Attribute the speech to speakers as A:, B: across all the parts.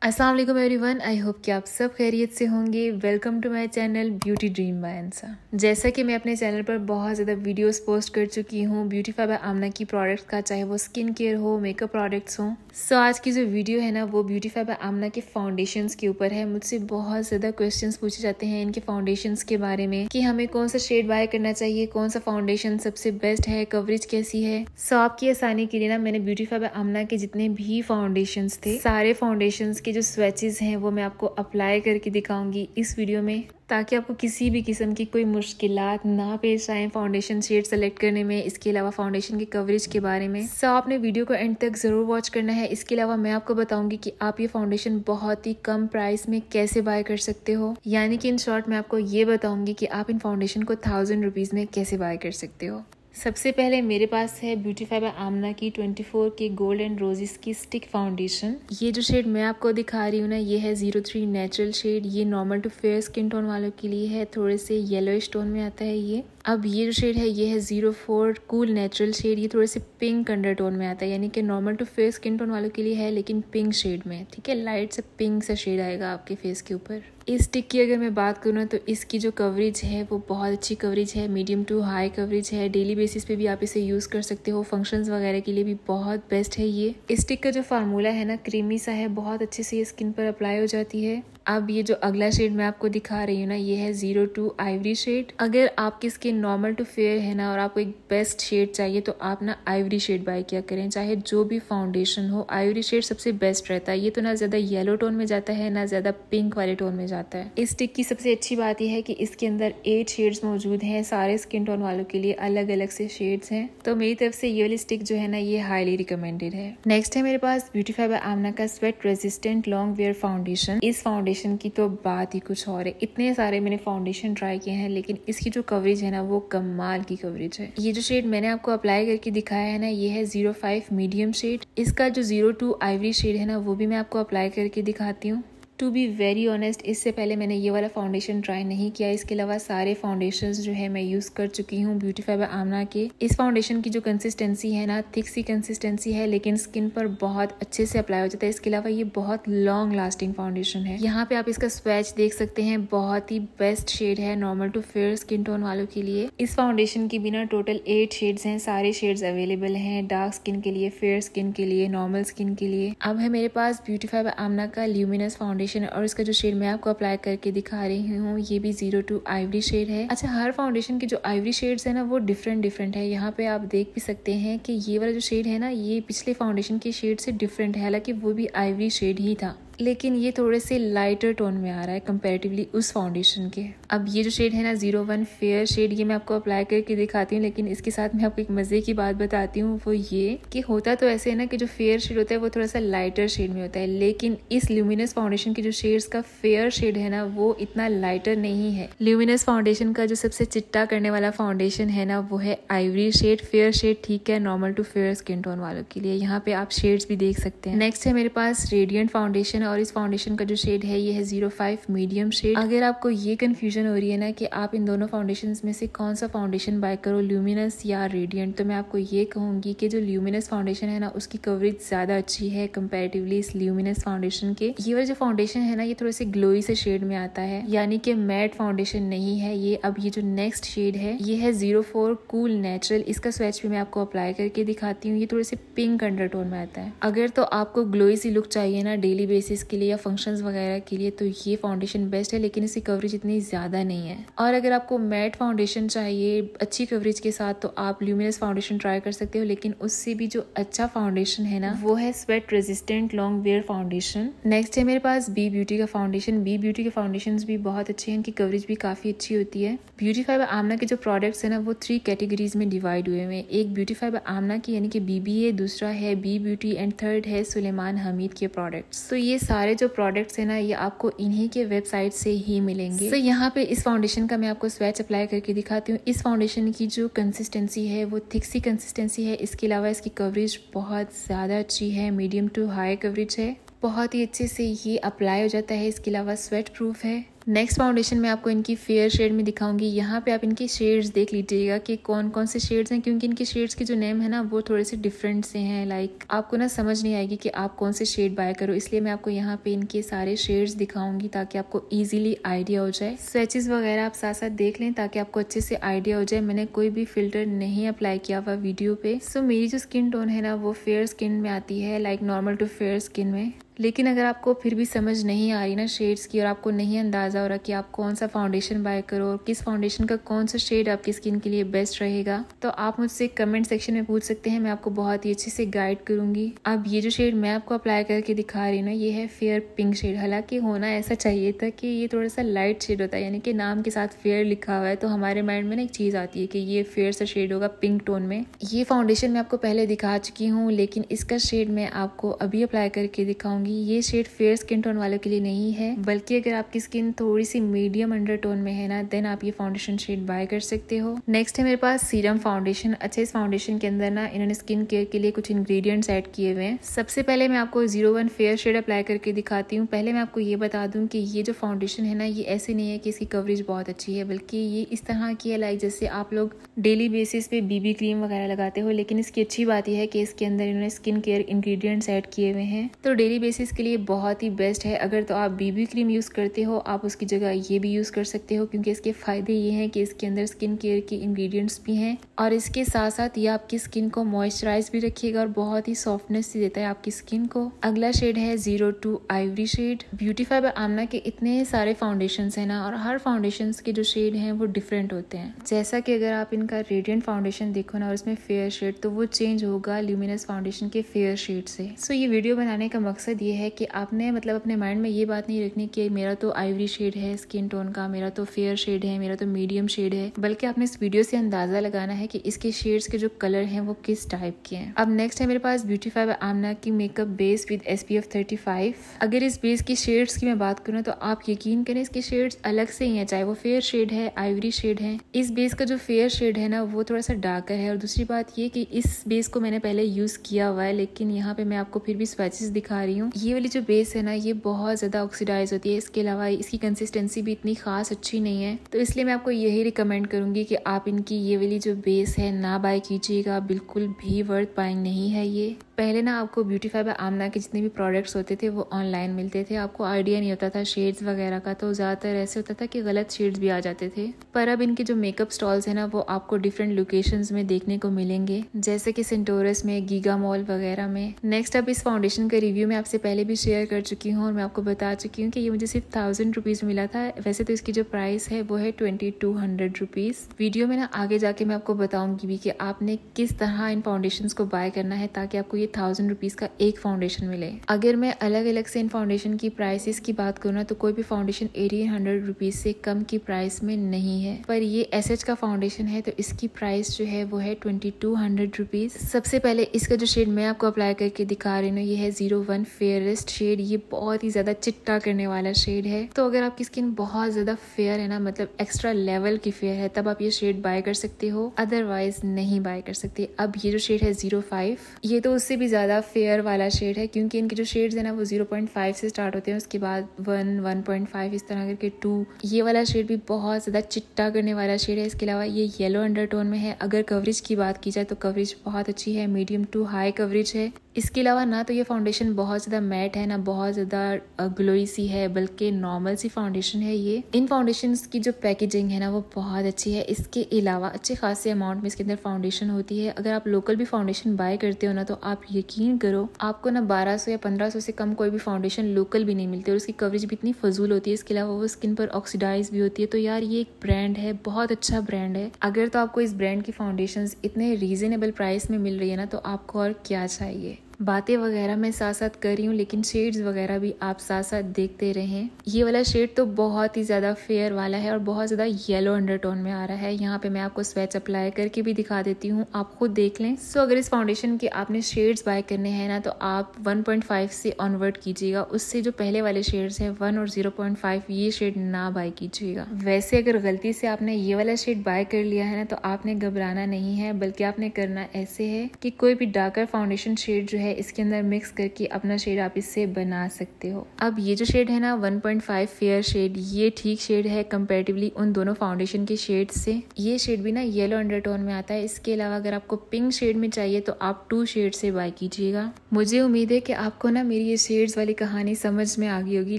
A: अस्सलाम वालेकुम everyone, I hope कि आप सब खैरियत से होंगे। Welcome to my channel beauty dream by Ansa. जैसा कि मैं अपने चैनल पर बहुत ज़्यादा वीडियोस पोस्ट कर चुकी हूँ ब्यूटीफाई बाय आमना की प्रोडक्ट्स का, चाहे वो स्किन केयर हो, मेकअप प्रोडक्ट्स हो। सो आज की जो वीडियो है ना वो ब्यूटीफाई बाय आमना के फाउंडेशंस के ऊपर है। मुझसे बहुत ज़्यादा क्वेश्चंस पूछे जाते हैं इनके फाउंडेशंस के बारे में कि हमें कौन सा शेड बाय करना चाहिए, कौन सा फाउंडेशन सबसे बेस्ट है, कवरेज कैसी है। सो आपकी आसानी के लिए ना मैंने ब्यूटीफाई बाय आमना के जितने भी फाउंडेशंस थे, सारे फाउंडेशंस के जो स्वेचेस हैं वो मैं आपको अप्लाई करके दिखाऊंगी इस वीडियो में, ताकि आपको किसी भी किस्म की कोई मुश्किलात ना पेश आए फाउंडेशन शेड सेलेक्ट करने में। इसके अलावा फाउंडेशन की कवरेज के बारे में सो आपने वीडियो को एंड तक जरूर वॉच करना है। इसके अलावा मैं आपको बताऊंगी कि आप ये फाउंडेशन बहुत ही कम प्राइस में कैसे बाय कर सकते हो, यानी कि इन शॉर्ट मैं आपको ये बताऊंगी कि आप इन फाउंडेशन को 1000 रुपीज में कैसे बाय कर सकते हो। सबसे पहले मेरे पास है ब्यूटीफाई बाय आमना की 24 के गोल्ड एंड रोजेस की स्टिक फाउंडेशन। ये जो शेड मैं आपको दिखा रही हूँ ना, ये है 03 नेचुरल शेड। ये normal to fair skin tone वालों के लिए है, थोड़े से येलोइश टोन में आता है ये। अब ये जो शेड है ये है 04 कूल नेचुरल शेड। ये थोड़े से पिंक अंडरटोन में आता है, यानी कि normal to fair skin tone वालों के लिए है लेकिन पिंक शेड में, ठीक है। लाइट से पिंक सा शेड आएगा आपके फेस के ऊपर। इस स्टिक की अगर मैं बात करूँ ना तो इसकी जो कवरेज है वो बहुत अच्छी कवरेज है, मीडियम टू हाई कवरेज है। डेली बेसिस पे भी आप इसे यूज कर सकते हो, फंक्शंस वगैरह के लिए भी बहुत बेस्ट है ये। इस स्टिक का जो फार्मूला है ना क्रीमी सा है, बहुत अच्छे से ये स्किन पर अप्लाई हो जाती है। अब ये जो अगला शेड मैं आपको दिखा रही हूँ ना, ये है 02 आइवरी शेड। अगर आपकी स्किन नॉर्मल टू फेयर है ना और आपको एक बेस्ट शेड चाहिए तो आप ना आइवरी शेड बाय किया करें, चाहे जो भी फाउंडेशन हो। आइवरी शेड सबसे बेस्ट रहता है। ये तो ना ज्यादा येलो टोन में जाता है ना ज्यादा पिंक वाले टोन में जाता है। इस स्टिक की सबसे अच्छी बात यह है कि इसके अंदर 8 शेड्स मौजूद हैं, सारे स्किन टोन वालों के लिए अलग अलग से शेड्स हैं। तो मेरी तरफ से ये वाली स्टिक जो है ना ये हाईली रिकमेंडेड है। नेक्स्ट है मेरे पास ब्यूटीफाई बाय आमना का sweat resistant long wear foundation. इस फाउंडेशन की तो बात ही कुछ और है। इतने सारे मैंने फाउंडेशन ट्राई किए हैं लेकिन इसकी जो कवरेज है ना वो कमाल की कवरेज है। ये जो शेड मैंने आपको अप्लाई करके दिखाया है ना ये है 05 मीडियम शेड। इसका जो 02 आइवरी शेड है ना वो भी मैं आपको अप्लाई करके दिखाती हूँ। टू बी वेरी ऑनेस्ट, इससे पहले मैंने ये वाला फाउंडेशन ट्राई नहीं किया। इसके अलावा सारे फाउंडेशंस जो है मैं यूज कर चुकी हूँ ब्यूटीफाई बाय आमना के। इस फाउंडेशन की जो कंसिस्टेंसी है ना थिक सी कंसिस्टेंसी है, लेकिन स्किन पर बहुत अच्छे से अप्लाई हो जाता है। इसके अलावा ये बहुत लॉन्ग लास्टिंग फाउंडेशन है। यहाँ पे आप इसका स्वैच देख सकते हैं, बहुत ही बेस्ट शेड है normal to fair skin tone वालों के लिए। इस फाउंडेशन की बिना टोटल 8 शेड्स हैं, सारे शेड्स अवेलेबल हैं डार्क स्किन के लिए, फेयर स्किन के लिए, नॉर्मल स्किन के लिए। अब है मेरे पास ब्यूटीफाई बाय आमना का ल्यूमिनस फाउंडेशन और इसका जो शेड मैं आपको अप्लाई करके दिखा रही हूँ ये भी 02 आइवरी शेड है। अच्छा, हर फाउंडेशन की जो आइवरी शेड्स है ना वो डिफरेंट है। यहाँ पे आप देख भी सकते हैं कि ये वाला जो शेड है ना ये पिछले फाउंडेशन के शेड से डिफरेंट है, हालांकि वो भी आइवरी शेड ही था लेकिन ये थोड़े से लाइटर टोन में आ रहा है कंपैरेटिवली उस फाउंडेशन के। अब ये जो शेड है ना 01 फेयर शेड, ये मैं आपको अप्लाई करके दिखाती हूँ, लेकिन इसके साथ मैं आपको एक मजे की बात बताती हूँ। वो ये कि होता तो ऐसे है ना कि जो फेयर शेड होता है वो थोड़ा सा लाइटर शेड में होता है, लेकिन इस ल्यूमिनस फाउंडेशन की जो शेड्स का फेयर शेड है ना वो इतना लाइटर नहीं है। ल्यूमिनस फाउंडेशन का जो सबसे चिट्टा करने वाला फाउंडेशन है ना वो है आइवरी शेड। फेयर शेड ठीक है normal to fair skin tone वालों के लिए। यहाँ पे आप शेड्स भी देख सकते हैं। नेक्स्ट है मेरे पास रेडियंट फाउंडेशन और इस फाउंडेशन का जो शेड है ये है 05 मीडियम शेड। अगर आपको ये कंफ्यूजन हो रही है ना कि आप इन दोनों फाउंडेशंस में से कौन सा फाउंडेशन बाय करो, ल्यूमिनस या रेडियंट, तो मैं आपको ये कहूंगी कि जो ल्यूमिनस फाउंडेशन है ना उसकी कवरेज ज्यादा अच्छी है कंपैरेटिवली इस ल्यूमिनस फाउंडेशन के। ये वाला जो फाउंडेशन है ना ये थोड़े से ग्लोई से शेड में आता है, यानी कि मैट फाउंडेशन नहीं है ये। अब ये जो नेक्स्ट शेड है ये है 04 कूल नेचुरल। इसका स्वेच भी मैं आपको अप्लाई करके दिखाती हूँ। ये थोड़े से पिंक अंडरटोन में आता है। अगर तो आपको ग्लोई सी लुक चाहिए ना डेली बेसिस के लिए या फंक्शंस वगैरह के लिए तो ये फाउंडेशन बेस्ट है, लेकिन इसकी कवरेज इतनी ज्यादा नहीं है। और अगर आपको मैट फाउंडेशन चाहिए अच्छी कवरेज के साथ तो आप ल्यूमिनस फाउंडेशन ट्राई कर सकते हो, लेकिन उससे भी जो अच्छा फाउंडेशन है ना वो है sweat resistant long wear foundation. Next है मेरे पास बी ब्यूटी का फाउंडेशन। बी ब्यूटी के फाउंडेशन भी बहुत अच्छे हैं, इनकी कवरेज भी काफी अच्छी होती है। ब्यूटीफाई बाय आमना के जो प्रोडक्ट्स है ना वो 3 कैटेगरीज में डिवाइड हुए हैं। एक ब्यूटीफाई बाय आमना की यानी कि BBA, दूसरा है बी ब्यूटी एंड थर्ड है सुलेमान हमीद के प्रोडक्ट्स। तो ये सारे जो प्रोडक्ट्स है ना ये आपको इन्हीं के वेबसाइट से ही मिलेंगे। तो यहाँ पे इस फाउंडेशन का मैं आपको स्वैच अप्लाई करके दिखाती हूँ। इस फाउंडेशन की जो कंसिस्टेंसी है वो थिक सी कंसिस्टेंसी है। इसके अलावा इसकी कवरेज बहुत ज्यादा अच्छी है, मीडियम टू हाई कवरेज है, बहुत ही अच्छे से ये अप्लाई हो जाता है। इसके अलावा स्वेट प्रूफ है। नेक्स्ट फाउंडेशन मैं आपको इनकी फेयर शेड में दिखाऊंगी। यहाँ पे आप इनकी शेड्स देख लीजिएगा कि कौन कौन से शेड्स हैं, क्योंकि इनके शेड्स के जो नेम है ना वो थोड़े से डिफरेंट से हैं। लाइक आपको ना समझ नहीं आएगी कि आप कौन से शेड बाय करो, इसलिए मैं आपको यहाँ पे इनके सारे शेड्स दिखाऊंगी ताकि आपको इजीली आइडिया हो जाए। स्वेचेस वगैरह आप साथ साथ देख लें ताकि आपको अच्छे से आइडिया हो जाए। मैंने कोई भी फिल्टर नहीं अप्लाई किया हुआ वीडियो पे। सो मेरी जो स्किन टोन है ना वो फेयर स्किन में आती है, like normal to fair skin में। लेकिन अगर आपको फिर भी समझ नहीं आ रही ना शेड्स की और आपको नहीं अंदाजा हो रहा कि आप कौन सा फाउंडेशन बाय करो और किस फाउंडेशन का कौन सा शेड आपकी स्किन के लिए बेस्ट रहेगा, तो आप मुझसे कमेंट सेक्शन में पूछ सकते हैं। मैं आपको बहुत ही अच्छे से गाइड करूंगी। अब ये जो शेड मैं आपको अप्लाई करके दिखा रही हूँ ना, ये है फेयर पिंक शेड। हालांकि होना ऐसा चाहिए था कि ये थोड़ा सा लाइट शेड होता है, यानी कि नाम के साथ फेयर लिखा हुआ है तो हमारे माइंड में ना एक चीज आती है कि ये फेयर सा शेड होगा पिंक टोन में। ये फाउंडेशन मैं आपको पहले दिखा चुकी हूँ, लेकिन इसका शेड मैं आपको अभी अप्लाई करके दिखाऊंगी। ये शेड फेयर स्किन टोन वालों के लिए नहीं है, बल्कि अगर आपकी स्किन थोड़ी सी मीडियम अंडरटोन में है ना, देन आप ये फाउंडेशन शेड बाय कर सकते हो। नेक्स्ट है मेरे पास सीरम फाउंडेशन। अच्छा, इस फाउंडेशन के अंदर ना इन्होंने स्किन केयर के लिए कुछ इंग्रेडिएंट्स ऐड किए हुए हैं। सबसे पहले मैं आपको 01 फेयर शेड अप्लाई करके दिखाती हूँ। पहले मैं आपको ये बता दूं कि ये जो फाउंडेशन है ना, ये ऐसे नहीं है कि इसकी कवरेज बहुत अच्छी है, बल्कि ये इस तरह की है लाइक जैसे आप लोग डेली बेसिस पे बीबी क्रीम वगैरह लगाते हो। लेकिन इसकी अच्छी बात यह है कि इसके अंदर इन्होंने स्किन केयर इंग्रेडिएंट्स ऐड किए हुए हैं, तो डेली बेसिस के लिए बहुत ही बेस्ट है। अगर तो आप बीबी क्रीम यूज करते हो, आप उसकी जगह ये भी यूज कर सकते हो, क्योंकि इसके फायदे ये हैं कि इसके अंदर स्किन केयर के इंग्रेडिएंट्स भी हैं और इसके साथ साथ ये आपकी स्किन को मॉइस्चराइज भी रखिएगा और बहुत ही सॉफ्टनेस देता है आपकी स्किन को। अगला शेड है 02 आइवरी शेड। ब्यूटीफाई बाय आमना के इतने सारे फाउंडेशंस है ना, और हर फाउंडेशंस के जो शेड हैं वो डिफरेंट होते हैं। जैसा कि अगर आप इनका रेडियंट फाउंडेशन देखो ना और उसमें फेयर शेड, तो वो चेंज होगा ल्यूमिनस फाउंडेशन के फेयर शेड से। सो ये वीडियो बनाने का मकसद ये है कि आपने मतलब अपने माइंड में ये बात नहीं रखनी कि मेरा तो आइवरी शेड है स्किन टोन का, मेरा तो फेयर शेड है, मेरा तो मीडियम शेड है, बल्कि आपने इस वीडियो से अंदाजा लगाना है कि इसके शेड्स के जो कलर हैं वो किस टाइप के हैं। अब नेक्स्ट है मेरे पास ब्यूटीफाई बाय आमना की मेकअप बेस विद SPF 35। अगर इस बेस की शेड्स की मैं बात करूँ तो आप यकीन करें इसके शेड्स अलग से ही हैं, चाहे वो फेयर शेड है, आइवरी शेड है। इस बेस का जो फेयर शेड है ना वो थोड़ा सा डार्कर है। और दूसरी बात ये कि इस बेस को मैंने पहले यूज किया हुआ है, लेकिन यहाँ पे मैं आपको फिर भी स्वैचेस दिखा रही हूँ। ये वाली जो बेस है ना, ये बहुत ज्यादा ऑक्सीडाइज होती है। इसके अलावा इसकी कंसिस्टेंसी भी इतनी खास अच्छी नहीं है, तो इसलिए मैं आपको यही रिकमेंड करूंगी कि आप इनकी ये वाली जो बेस है ना बाय कीजिएगा, बिल्कुल भी वर्थ बाइंग नहीं है ये। पहले ना आपको ब्यूटीफाई बाय आमना के जितने भी प्रोडक्ट्स होते थे वो ऑनलाइन मिलते थे, आपको आइडिया नहीं होता था शेड्स वगैरह का, तो ज्यादातर ऐसे होता था कि गलत शेड्स भी आ जाते थे। पर अब इनके जो मेकअप स्टॉल्स है ना वो आपको डिफरेंट लोकेशंस में देखने को मिलेंगे, जैसे कि सेंटोरस में, गीगा मॉल वगैरह में। नेक्स्ट अब इस फाउंडेशन का रिव्यू मैं आपसे पहले भी शेयर कर चुकी हूँ और मैं आपको बता चुकी हूँ कि ये मुझे सिर्फ 1000 रुपीज मिला था। वैसे तो इसकी जो प्राइस है वो है 2200 रुपीज। वीडियो में ना आगे जाके मैं आपको बताऊंगी भी कि आपने किस तरह इन फाउंडेशन को बाय करना है ताकि आपको ये 1000 रुपीज का एक फाउंडेशन मिले। अगर मैं अलग अलग से इन फाउंडेशन की प्राइसेस की बात करूँ ना, तो कोई भी फाउंडेशन 1800 रुपीज से कम की प्राइस में नहीं है, पर ये SH का फाउंडेशन है तो इसकी प्राइस जो है वो है 2200 रुपीज। सबसे पहले इसका जो शेड मैं आपको अप्लाई करके दिखा रही हूँ ये है 01 फेयरेस्ट शेड। ये बहुत ही ज्यादा चिट्टा करने वाला शेड है, तो अगर आपकी स्किन बहुत ज्यादा फेयर है ना, मतलब एक्स्ट्रा लेवल की फेयर है, तब आप ये शेड बाय कर सकते हो, अदरवाइज नहीं बाय कर सकते। अब ये जो शेड है 05, ये तो उससे भी ज्यादा फेयर वाला शेड है, क्योंकि इनके जो शेड्स है ना वो 0.5 से स्टार्ट होते हैं, उसके बाद 1, 1.5 इस तरह करके 2। ये वाला शेड भी बहुत ज्यादा चिट्टा करने वाला शेड है। इसके अलावा ये येलो अंडरटोन में है। अगर कवरेज की बात की जाए तो कवरेज बहुत अच्छी है, मीडियम टू हाई कवरेज है। इसके अलावा ना तो ये फाउंडेशन बहुत ज्यादा मैट है, ना बहुत ज्यादा ग्लोई सी है, बल्कि नॉर्मल सी फाउंडेशन है ये। इन फाउंडेशंस की जो पैकेजिंग है ना वो बहुत अच्छी है। इसके अलावा अच्छे खासे अमाउंट में इसके अंदर फाउंडेशन होती है। अगर आप लोकल भी फाउंडेशन बाय करते हो ना, तो आप यकीन करो आपको ना 1200 या 1500 से कम कोई भी फाउंडेशन लोकल भी नहीं मिलती, और उसकी कवरेज भी इतनी फजूल होती है। इसके अलावा वो स्किन पर ऑक्सीडाइज भी होती है। तो यार ये एक ब्रांड है, बहुत अच्छा ब्रांड है। अगर तो आपको इस ब्रांड की फाउंडेशन इतने रीजनेबल प्राइस में मिल रही है ना, तो आपको और क्या चाहिए। बातें वगैरह मैं साथ साथ कर रही हूँ, लेकिन शेड्स वगैरह भी आप साथ साथ देखते रहें। ये वाला शेड तो बहुत ही ज्यादा फेयर वाला है और बहुत ज्यादा येलो अंडरटोन में आ रहा है। यहाँ पे मैं आपको स्वैच अप्लाई करके भी दिखा देती हूँ, आप खुद देख लें। सो अगर इस फाउंडेशन के आपने शेड्स बाय करने हैं ना, तो आप 1.5 से ऑनवर्ड कीजिएगा। उससे जो पहले वाले शेड्स हैं 1 और 0.5, ये शेड ना बाय कीजिएगा। वैसे अगर गलती से आपने ये वाला शेड बाय कर लिया है ना, तो आपने घबराना नहीं है, बल्कि आपने करना ऐसे है कि कोई भी डार्कर फाउंडेशन शेड जो है है इसके अंदर मिक्स करके अपना शेड आप इससे बना सकते हो। अब ये जो शेड है ना 1.5 फेयर शेड, ये ठीक शेड है कंपैरेटिवली उन दोनों फाउंडेशन के शेड से। ये शेड भी ना येलो अंडरटोन में आता है। इसके अलावा अगर आपको पिंक शेड में चाहिए तो आप 2 शेड से बाय कीजिएगा। मुझे उम्मीद है कि आपको ना मेरी ये शेड्स वाली कहानी समझ में आ गई होगी,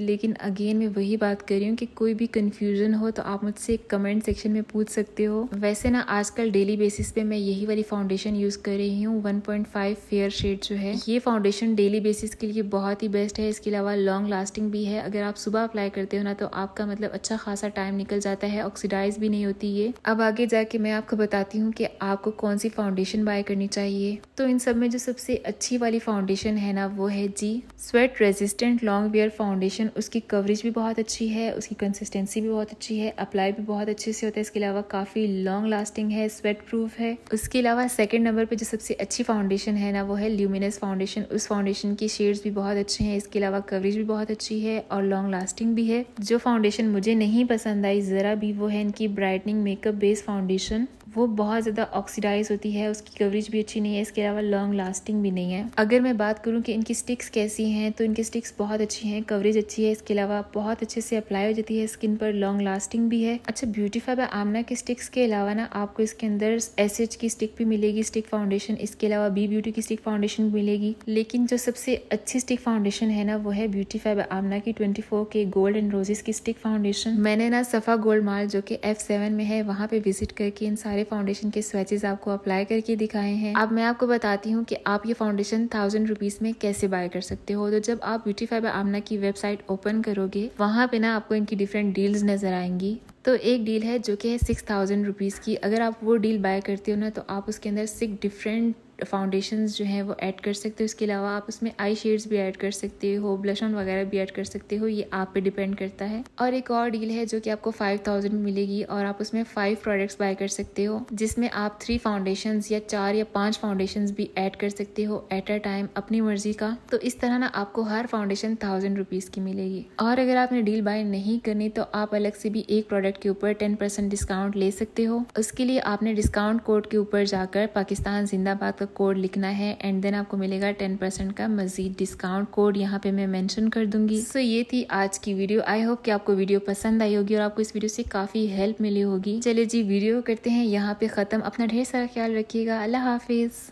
A: लेकिन अगेन मैं वही बात कर रही हूँ कि कोई भी कंफ्यूजन हो तो आप मुझसे कमेंट सेक्शन में पूछ सकते हो। वैसे ना आजकल डेली बेसिस पे मैं यही वाली फाउंडेशन यूज कर रही हूँ। 1.5 फेयर शेड जो है ये फाउंडेशन डेली बेसिस के लिए बहुत ही बेस्ट है। इसके अलावा लॉन्ग लास्टिंग भी है। अगर आप सुबह अप्लाई करते हो ना तो आपका मतलब अच्छा खासा टाइम निकल जाता है, ऑक्सीडाइज भी नहीं होती ये। अब आगे जाके मैं आपको बताती हूँ कि आपको कौन सी फाउंडेशन बाय करनी चाहिए। तो इन सब में जो सबसे अच्छी वाली फाउंडेशन है ना वो है जी sweat resistant long wear foundation. उसकी कवरेज भी बहुत अच्छी है, उसकी कंसिस्टेंसी भी बहुत अच्छी है, अप्लाई भी बहुत अच्छे से होता है। इसके अलावा काफी लॉन्ग लास्टिंग है, स्वेट प्रूफ है। उसके अलावा सेकंड नंबर पे जो सबसे अच्छी फाउंडेशन है ना वो है ल्यूमिनस फाउंडेशन। उस फाउंडेशन की शेड्स भी बहुत अच्छे हैं, इसके अलावा कवरेज भी बहुत अच्छी है और लॉन्ग लास्टिंग भी है। जो फाउंडेशन मुझे नहीं पसंद आई जरा भी वो है इनकी ब्राइटनिंग मेकअप बेस फाउंडेशन। वो बहुत ज़्यादा ऑक्सीडाइज होती है, उसकी कवरेज भी अच्छी नहीं है, इसके अलावा लॉन्ग लास्टिंग भी नहीं है। अगर मैं बात करूं कि इनकी स्टिक्स कैसी हैं तो इनकी स्टिक्स बहुत अच्छी हैं, कवरेज अच्छी है, इसके अलावा बहुत अच्छे से अप्लाई हो जाती है स्किन पर, लॉन्ग लास्टिंग भी है। अच्छा, ब्यूटीफाई बाय आमना की स्टिक्स के अलावा ना आपको इसके अंदर एसएच की स्टिक भी मिलेगी, स्टिक फाउंडेशन। इसके अलावा बी ब्यूटी की स्टिक फाउंडेशन भी मिलेगी। लेकिन जो सबसे अच्छी स्टिक फाउंडेशन है ना वो है ब्यूटीफाई बाय आमना की 24 के गोल्ड एंड रोजेस की स्टिक फाउंडेशन। मैंने ना सफा गोल्ड माल जो कि F7 में है वहाँ पे विजिट करके इन सारे फाउंडेशन के स्वैचेस आपको अप्लाई करके दिखाए हैं। अब मैं आपको बताती हूँ कि आप ये फाउंडेशन 1000 रुपीज में कैसे बाय कर सकते हो। तो जब आप ब्यूटीफाई बाय आमना की वेबसाइट ओपन करोगे वहाँ पे ना आपको इनकी डिफरेंट डील्स नजर आएंगी। तो एक डील है जो कि है 6000 रुपीज़ की। अगर आप वो डील बाय करते हो ना तो आप उसके अंदर 6 डिफरेंट फाउंडेशंस जो हैं वो ऐड कर सकते हो। इसके अलावा आप उसमें आई शेड्स भी ऐड कर सकते हो, ब्लश ऑन वगैरह भी ऐड कर सकते हो, ये आप पे डिपेंड करता है। और एक और डील है जो कि आपको 5000 में मिलेगी और आप उसमें 5 प्रोडक्ट्स बाय कर सकते हो, जिसमें आप 3 फाउंडेशंस या 4 या 5 फाउंडेशंस भी ऐड कर सकते हो एट अ टाइम अपनी मर्जी का। तो इस तरह ना आपको हर फाउंडेशन 1000 रुपीज़ की मिलेगी। और अगर आपने डील बाय नहीं करनी तो आप अलग से भी एक प्रोडक्ट के ऊपर 10% डिस्काउंट ले सकते हो। उसके लिए आपने डिस्काउंट कोड के ऊपर जाकर पाकिस्तान जिंदाबाद का कोड लिखना है एंड देन आपको मिलेगा 10% का मजीद डिस्काउंट कोड। यहाँ पे मैं मेंशन कर दूंगी। सो ये थी आज की वीडियो। आई होप कि आपको वीडियो पसंद आई होगी और आपको इस वीडियो से काफी हेल्प मिली होगी। चलिए जी वीडियो करते हैं यहाँ पे खत्म। अपना ढेर सारा ख्याल रखिएगा। अल्लाह हाफिज।